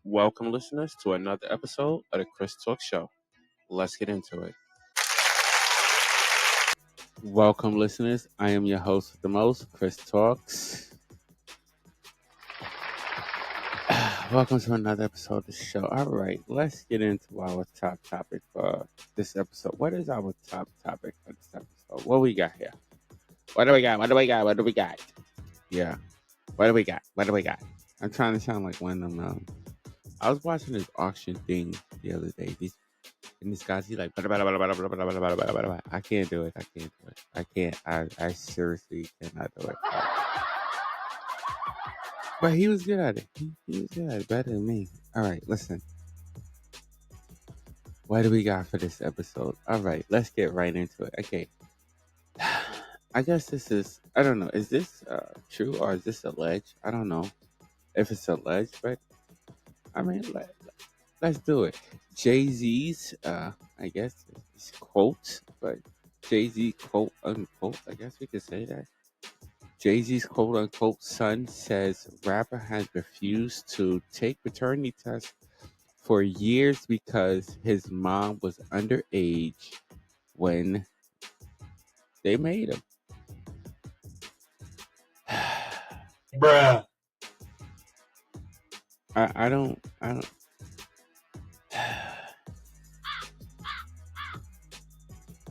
Welcome, listeners, to another episode of the Chris Talk Show. Let's get into it. Welcome, listeners. I am your host with the most, Chris Talks. Welcome to another episode of the show. All right, let's get into our top topic for this episode. What is our top topic for this episode? What we got here? What do we got? Yeah. What do we got? I'm trying to sound like one of them. I was watching this auction thing the other day. And this guy's, like, I can't do it. I can't. I seriously cannot do it. But he was good at it. He was good at it, better than me. All right, listen. What do we got for this episode? All right, let's get right into it. Okay. I guess this is, I don't know, is this true or is this alleged? I don't know if it's alleged, but I mean, let's do it. Jay-Z's, I guess it's quotes, but Jay-Z quote unquote, I guess we could say that. Jay-Z's quote unquote son says rapper has refused to take paternity tests for years because his mom was underage when they made him. Bruh. I don't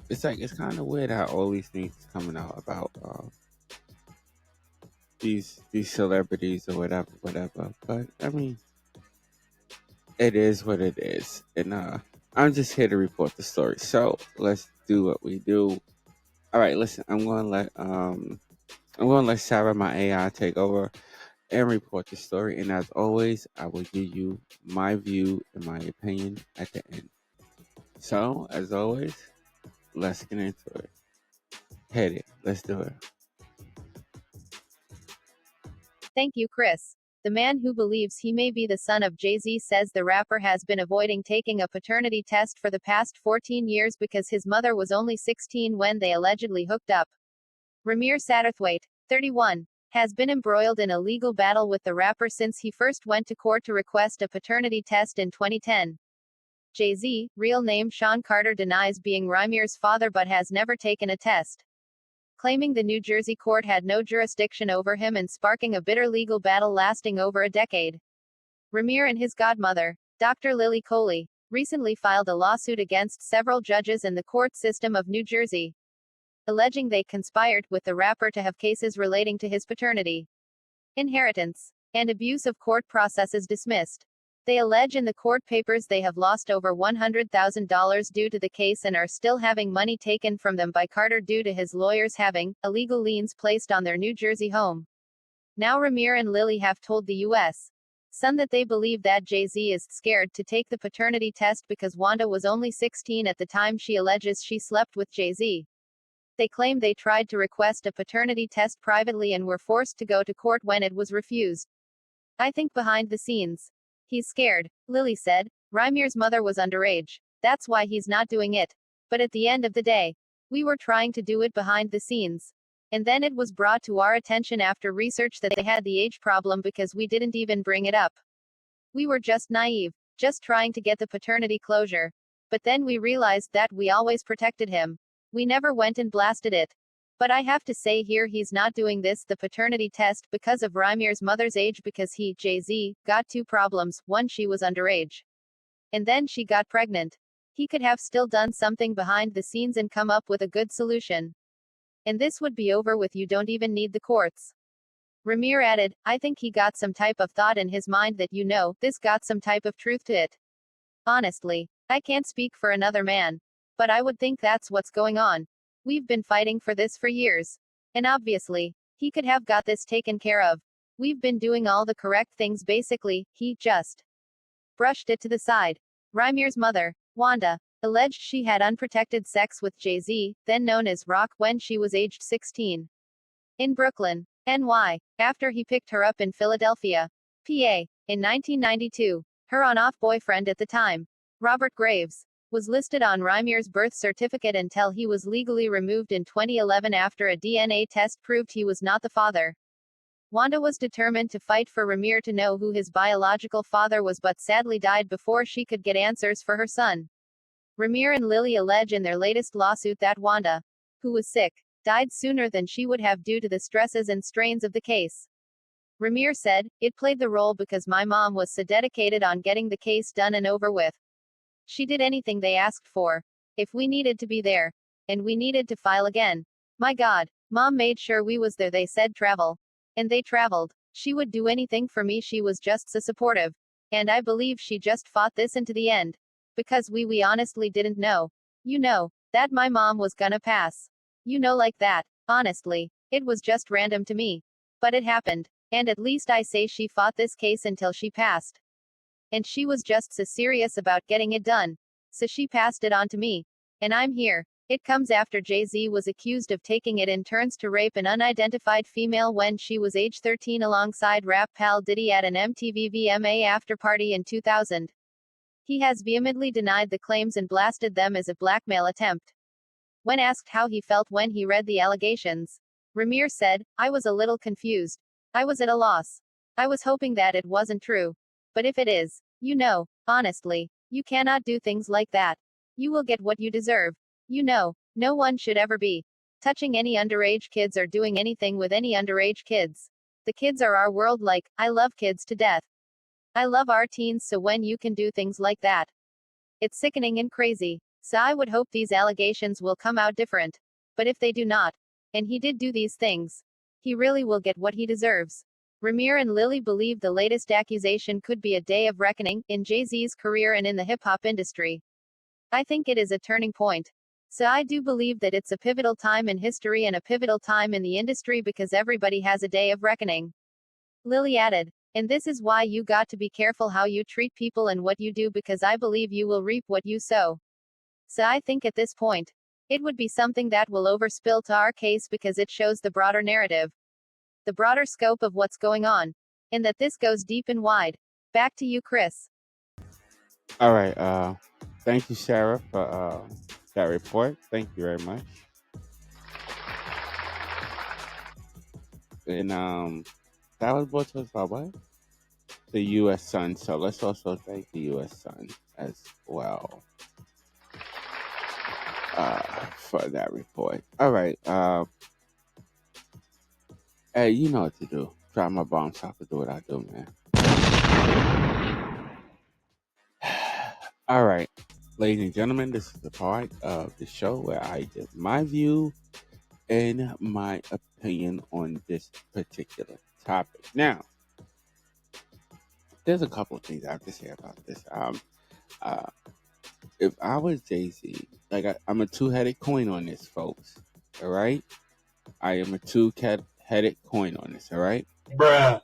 it's kind of weird how all these things coming out about these celebrities or whatever. But I mean, it is what it is, and I'm just here to report the story. So let's do what we do. All right, listen, I'm gonna let Sarah, my AI, take over and report the story. And as always, I will give you my view and my opinion at the end. So, as always, let's get into it. Hit it. Let's do it. Thank you, Chris. The man who believes he may be the son of Jay-Z says the rapper has been avoiding taking a paternity test for the past 14 years because his mother was only 16 when they allegedly hooked up. Ramir Satterthwaite, 31, has been embroiled in a legal battle with the rapper since he first went to court to request a paternity test in 2010. Jay-Z, real name Sean Carter, denies being Ramir's father but has never taken a test, claiming the New Jersey court had no jurisdiction over him and sparking a bitter legal battle lasting over a decade. Ramir and his godmother, Dr. Lily Coley, recently filed a lawsuit against several judges in the court system of New Jersey, alleging they conspired with the rapper to have cases relating to his paternity, inheritance, and abuse of court processes dismissed. They allege in the court papers they have lost over $100,000 due to the case and are still having money taken from them by Carter due to his lawyers having illegal liens placed on their New Jersey home. Now Ramir and Lily have told the U.S. Sun that they believe that Jay-Z is scared to take the paternity test because Wanda was only 16 at the time she alleges she slept with Jay-Z. They claim they tried to request a paternity test privately and were forced to go to court when it was refused. I think behind the scenes, he's scared, Lily said. Ramir's mother was underage. That's why he's not doing it. But at the end of the day, we were trying to do it behind the scenes. And then it was brought to our attention after research that they had the age problem because we didn't even bring it up. We were just naive, just trying to get the paternity closure. But then we realized that we always protected him. We never went and blasted it. But I have to say here he's not doing the paternity test because of Ramir's mother's age because he, Jay-Z, got two problems. One, she was underage. And then she got pregnant. He could have still done something behind the scenes and come up with a good solution. And this would be over with. You don't even need the courts. Ramir added, I think he got some type of thought in his mind that this got some type of truth to it. Honestly, I can't speak for another man. But I would think that's what's going on. We've been fighting for this for years. And obviously, he could have got this taken care of. We've been doing all the correct things basically, he just brushed it to the side. Ramir's mother, Wanda, alleged she had unprotected sex with Jay-Z, then known as Rock, when she was aged 16. In Brooklyn, NY, after he picked her up in Philadelphia, PA, in 1992. Her on-off boyfriend at the time, Robert Graves, was listed on Ramir's birth certificate until he was legally removed in 2011 after a DNA test proved he was not the father. Wanda was determined to fight for Ramir to know who his biological father was, but sadly died before she could get answers for her son. Ramir and Lily allege in their latest lawsuit that Wanda, who was sick, died sooner than she would have due to the stresses and strains of the case. Ramir said, "It played the role because my mom was so dedicated on getting the case done and over with. She did anything they asked for. If we needed to be there. And we needed to file again. My God, Mom made sure we was there. They said travel. And they traveled. She would do anything for me. She was just so supportive. And I believe she just fought this into the end. Because we honestly didn't know. You know, that my mom was gonna pass. You know, like that. Honestly. It was just random to me. But it happened. And at least I say she fought this case until she passed. And she was just so serious about getting it done. So she passed it on to me. And I'm here. It comes after Jay-Z was accused of taking it in turns to rape an unidentified female when she was age 13 alongside rap pal Diddy at an MTV VMA afterparty in 2000. He has vehemently denied the claims and blasted them as a blackmail attempt. When asked how he felt when he read the allegations, Ramir said, "I was a little confused. I was at a loss. I was hoping that it wasn't true. But if it is, you know, honestly, you cannot do things like that. You will get what you deserve. You know, no one should ever be touching any underage kids or doing anything with any underage kids. The kids are our world. Like, I love kids to death. I love our teens, so when you can do things like that, it's sickening and crazy. So I would hope these allegations will come out different. But if they do not, and he did do these things, he really will get what he deserves." Ramir and Lily believe the latest accusation could be a day of reckoning in Jay-Z's career and in the hip-hop industry. "I think it is a turning point. So I do believe that it's a pivotal time in history and a pivotal time in the industry because everybody has a day of reckoning." Lily added, "And this is why you got to be careful how you treat people and what you do because I believe you will reap what you sow. So I think at this point, it would be something that will overspill to our case because it shows the broader narrative, the broader scope of what's going on, and that this goes deep and wide." Back to you, Chris. All right. Thank you, Sarah, for that report. Thank you very much. And that was brought to us by what? The U.S. Sun. So let's also thank the U.S. Sun as well for that report. All right. Hey, you know what to do. Drop my bomb so I can do what I do, man. All right. Ladies and gentlemen, this is the part of the show where I give my view and my opinion on this particular topic. Now, there's a couple of things I have to say about this. Uh, if I was Jay-Z, like I'm a two-headed coin on this, folks. All right, I am a two-headed coin on this. All right. Bruh.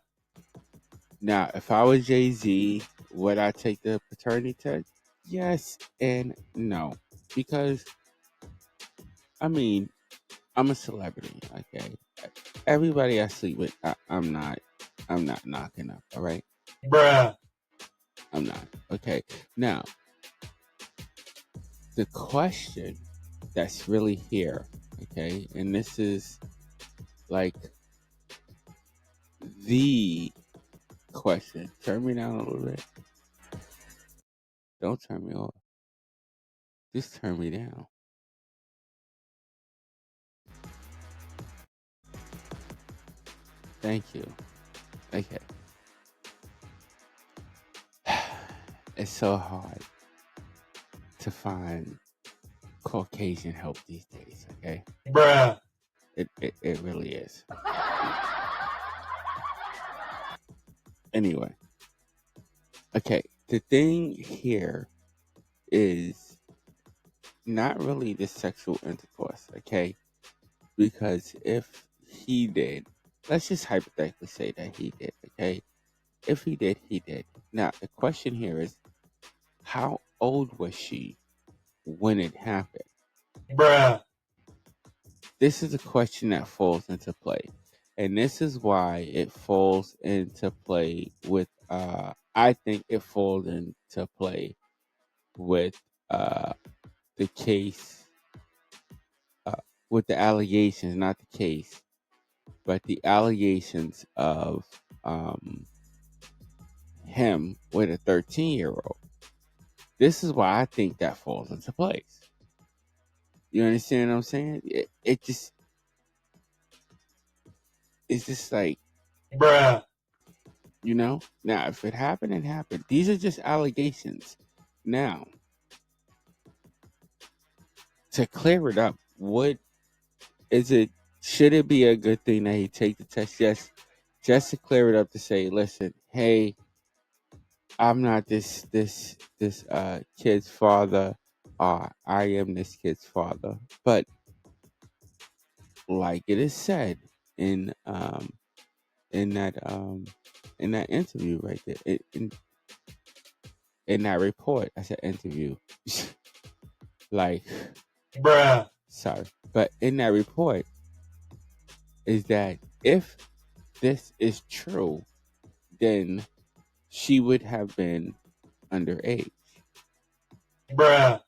Now, if I was Jay-Z, would I take the paternity test? Yes and no, because I mean, I'm a celebrity. Okay, everybody I sleep with, I'm not knocking up. All right, Bruh. I'm not. Okay, now the question that's really here, okay, and this is like the question. Turn me down a little bit. Don't turn me off. Just turn me down. Thank you. Okay. It's so hard to find Caucasian help these days, okay? Bruh. It really is. Anyway, okay, the thing here is not really the sexual intercourse, okay? Because if he did, let's just hypothetically say that he did, okay? If he did, he did. Now, the question here is, how old was she when it happened? Bruh. This is a question that falls into play. And this is why it falls into play with, I think it falls into play with the case, uh, with the allegations, not the case, but the allegations of him with a 13-year-old. This is why I think that falls into place. You understand what I'm saying? It's just like, bruh, Now if it happened, it happened. These are just allegations. Now, to clear it up, should it be a good thing that he take the test? Yes, just to clear it up, to say, listen, hey, I'm not this kid's father. I am this kid's father. But like it is said in in that um in that interview right there, in that report, I said interview, like, bruh, sorry, but in that report is that if this is true, then she would have been underage. bruh,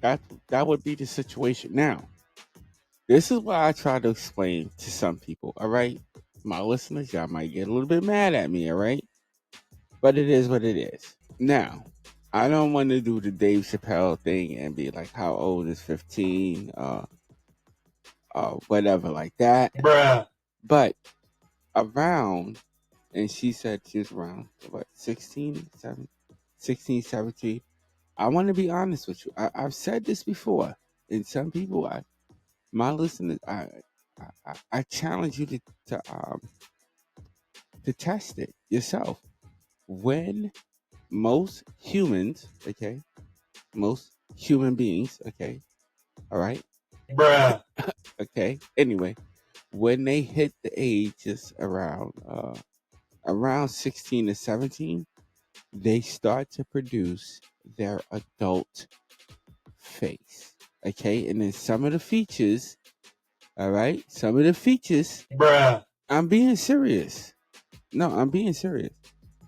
That would be the situation. Now, this is what I try to explain to some people. All right, my listeners, y'all might get a little bit mad at me. All right, but it is what it is. Now, I don't want to do the Dave Chappelle thing and be like, "How old is 15?" Whatever like that. bruh, But around, and she said she was around what, 16, 17. I want to be honest with you. I've said this before, and some people, my listeners, I challenge you to test it yourself. When most humans, okay, most human beings, okay, all right, bruh, okay. Anyway, when they hit the ages around 16 to 17, they start to produce their adult face. Okay, and then some of the features, all right, some of the features, bruh, I'm being serious. No, I'm being serious.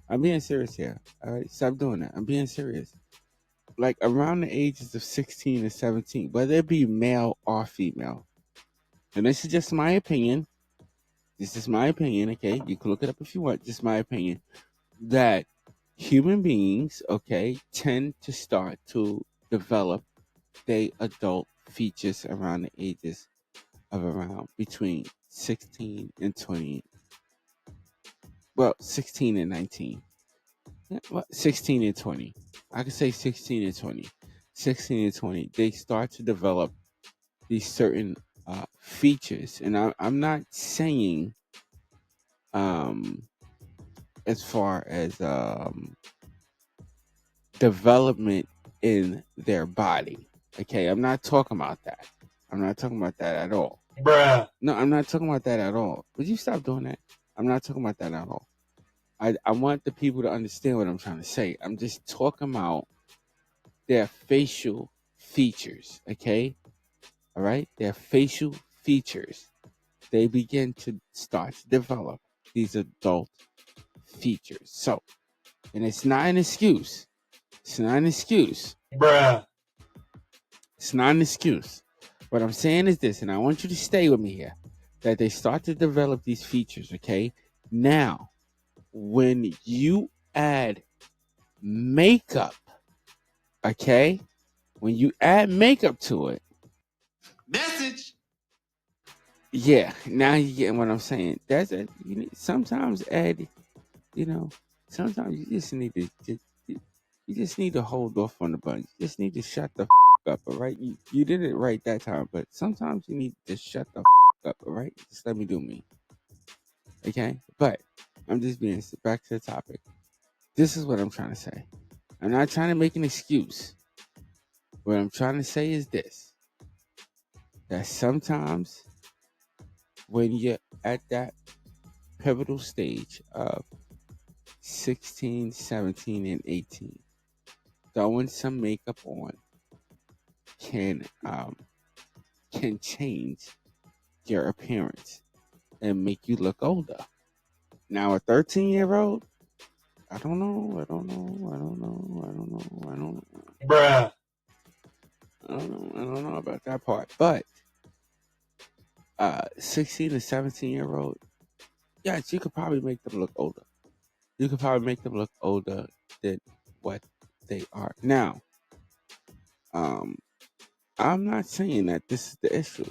I'm being serious here. All right, stop doing that. I'm being serious. Like around the ages of 16 and 17, whether it be male or female. And this is just my opinion. This is my opinion, okay? You can look it up if you want. Just my opinion. That human beings, okay, tend to start to develop their adult features around the ages of around between 16 and 20. Well, 16 and 19. Yeah, well, 16 and 20. I could say 16 and 20. 16 and 20. They start to develop these certain features. And I'm not saying um, as far as development in their body. Okay, I'm not talking about that. I'm not talking about that at all. bruh, No, I'm not talking about that at all. Would you stop doing that? I'm not talking about that at all. I want the people to understand what I'm trying to say. I'm just talking about their facial features, okay? All right? Their facial features. They begin to start to develop these adult features. So, and it's not an excuse. It's not an excuse. bruh, It's not an excuse. What I'm saying is this, and I want you to stay with me here, that they start to develop these features, okay? Now, when you add makeup, okay? When you add makeup to it, message, yeah, now you getting what I'm saying. That's it. Sometimes, Ed, sometimes you just need you just need to hold off on the button. You just need to shut the up, all right? You did it right that time, but sometimes you need to shut the up, all right? Just let me do me, okay? But I'm just being back to the topic. This is what I'm trying to say. I'm not trying to make an excuse. What I'm trying to say is this: that sometimes when you're at that pivotal stage of 16, 17, and 18, throwing some makeup on can can change your appearance and make you look older. Now a 13-year-old, I don't know, I don't know, I don't know, I don't know, I don't know. bruh, don't know about that part. But 16 to 17-year-old, yes, you could probably make them look older. You could probably make them look older than what they are now. I'm not saying that this is the issue,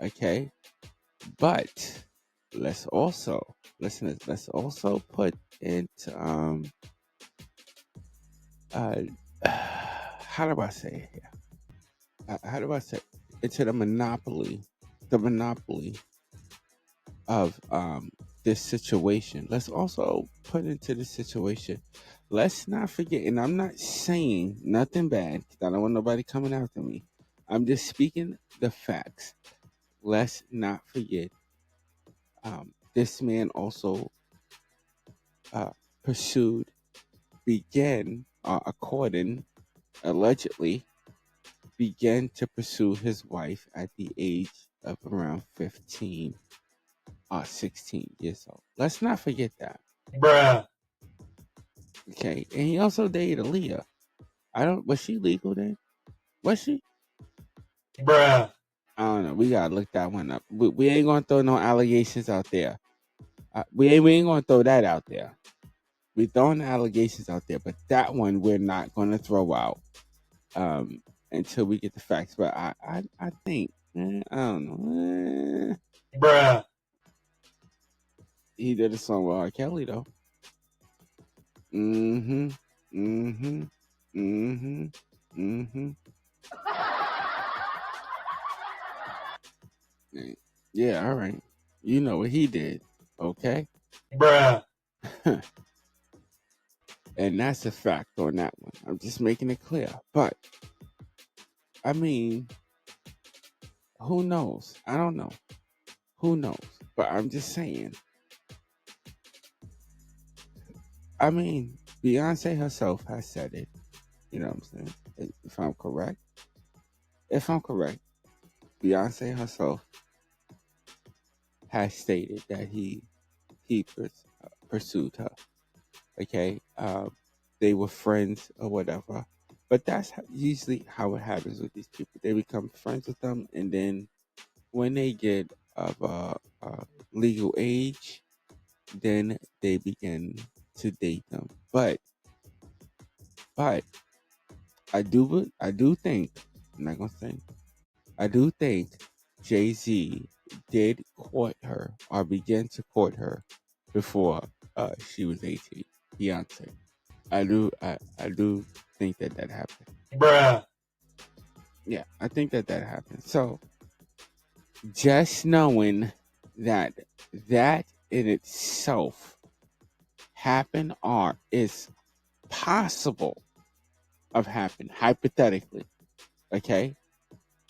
okay? But let's also let's also put into how do I say it here? How do I say it? Into the monopoly of this situation. Let's also put into this situation. Let's not forget, and I'm not saying nothing bad, 'cause I don't want nobody coming after me. I'm just speaking the facts. Let's not forget, this man also uh, pursued, began, according, allegedly, began to pursue his wife at the age of around 15 or 16 years old. Let's not forget that. Bruh. Okay. And he also dated Aaliyah. Was she legal then? Was she? Bruh. I don't know. We gotta look that one up. We ain't gonna throw no allegations out there. We ain't gonna throw that out there. We throwing the allegations out there, but that one we're not gonna throw out until we get the facts. But I think, I don't know. Bruh. He did a song with R. Kelly though. Mm-hmm. Mm-hmm. Mm-hmm. Mm-hmm. Yeah, all right. You know what he did, okay? Bruh. And that's a fact on that one. I'm just making it clear. But I mean, who knows? I don't know. Who knows? But I'm just saying. I mean, Beyonce herself has said it. You know what I'm saying? If I'm correct. Beyonce herself has stated that he pursued her. Okay, they were friends or whatever. But that's usually how it happens with these people. They become friends with them, and then when they get of legal age, then they begin to date them. But I do think, I'm not gonna say, I do think Jay-Z did court her or began to court her before she was 18. Beyonce. I do think that happened. Bruh. Yeah, I think that happened. So just knowing that in itself happened or is possible of happening, hypothetically, okay?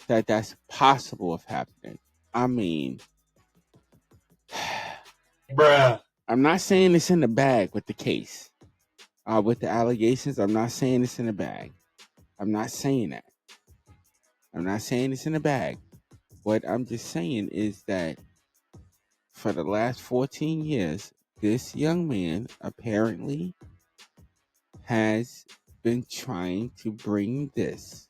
That's possible of happening. I mean, Bruh. I'm not saying it's in the bag with the case. With the allegations, I'm not saying it's in the bag. I'm not saying that. I'm not saying it's in the bag. What I'm just saying is that for the last 14 years, this young man apparently has been trying to bring this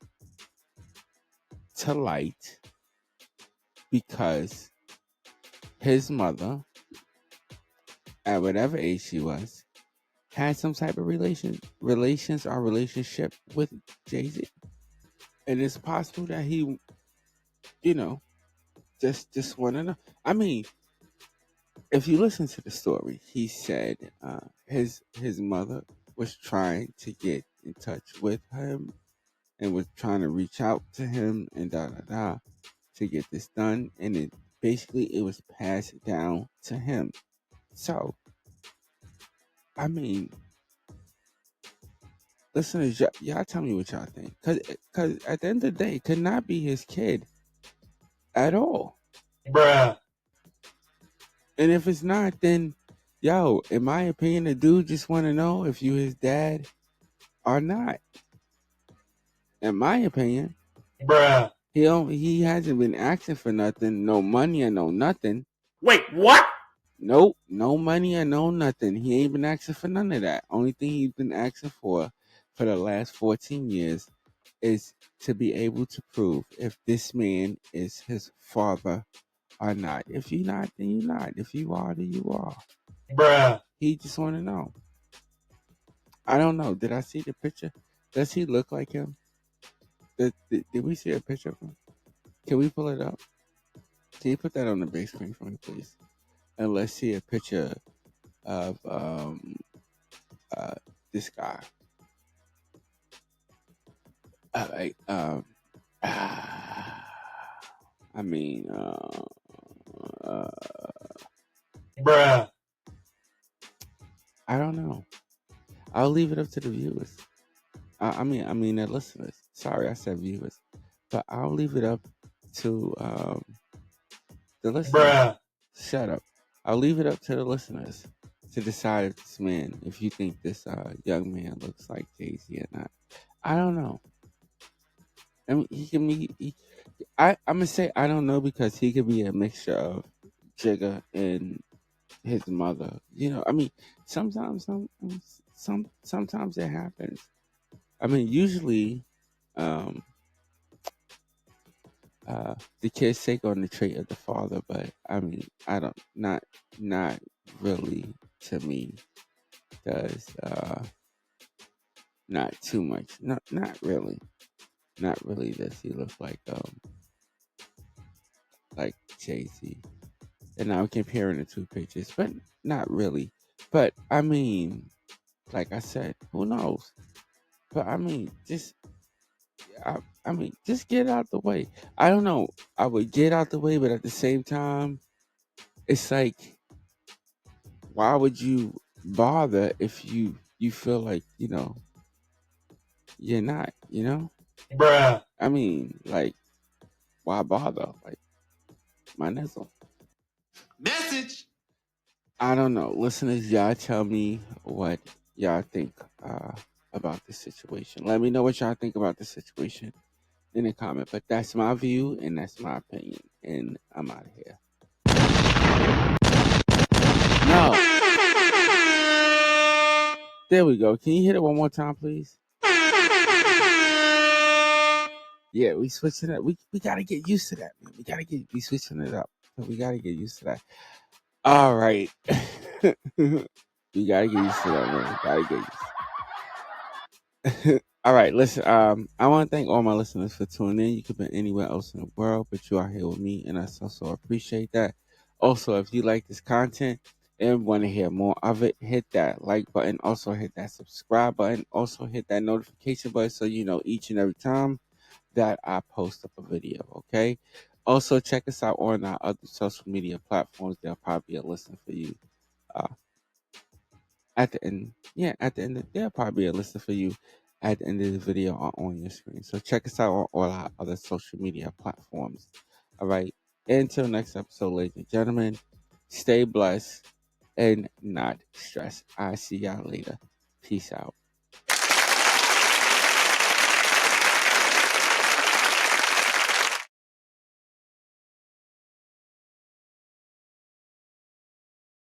to light because his mother, at whatever age she was, had some type of relationship with Jay-Z. And it's possible that he, you know, just want to know. I mean, if you listen to the story, he said his mother was trying to get in touch with him and was trying to reach out to him and to get this done, and it was passed down to him. So, I mean, listeners, y'all tell me what y'all think, cause at the end of the day, it could not be his kid at all. Bruh. And if it's not, then yo, in my opinion, the dude just want to know if you his dad or not. In my opinion, Bruh. he hasn't been asking for nothing, no money or no nothing. Wait, what? Nope, no money or no nothing. He ain't been asking for none of that. Only thing he's been asking for the last 14 years is to be able to prove if this man is his father or not. If you're not, then you're not. If you are, then you are. Bruh. He just want to know. I don't know. Did I see the picture? Does he look like him? Did we see a picture of him? Can we pull it up? Can you put that on the big screen for me, please? And let's see a picture of uh this guy. Like I mean uh Bruh. I don't know. I'll leave it up to the viewers. I mean the listeners. Sorry, I said viewers, but I'll leave it up to the listeners. Bruh. Shut up. I'll leave it up to the listeners to decide if this man, if you think this young man looks like Jay-Z or not. I don't know. I mean, he can be. I'm gonna say I don't know because he could be a mixture of Jigga and his mother. You know, I mean, sometimes sometimes it happens. I mean, usually, um, the kids take on the trait of the father, but I mean, I don't not really to me does not too much. Not really. Not really does he look like Jay-Z. And I'm comparing the two pictures, but not really. But I mean, like I said, who knows? But I mean, I mean, just get out the way. I don't know. I would get out the way, but at the same time, it's like, why would you bother if you feel like you're not? Bruh. I mean, like, why bother? Like, my nizzle. Message. I don't know. Listeners, y'all tell me what y'all think about this situation. Let me know what y'all think about the situation in the comment. But that's my view and that's my opinion. And I'm out of here. No. There we go. Can you hit it one more time, please? Yeah, we switching it. We gotta get used to that, man. We switching it up. So we gotta get used to that. All right. We gotta get used to that, man. We gotta get used to All right, listen. I want to thank all my listeners for tuning in. You could be anywhere else in the world, but you are here with me, and I so appreciate that. Also, if you like this content and want to hear more of it, hit that like button. Also, hit that subscribe button. Also, hit that notification button so you know each and every time that I post up a video. Okay. Also, check us out on our other social media platforms. There'll probably be a listen for you. Uh, at the end, yeah, at the end, there'll probably be a listen for you at the end of the video or on your screen. So check us out on all our other social media platforms. All right. Until next episode, ladies and gentlemen, stay blessed and not stressed. I see y'all later. Peace out.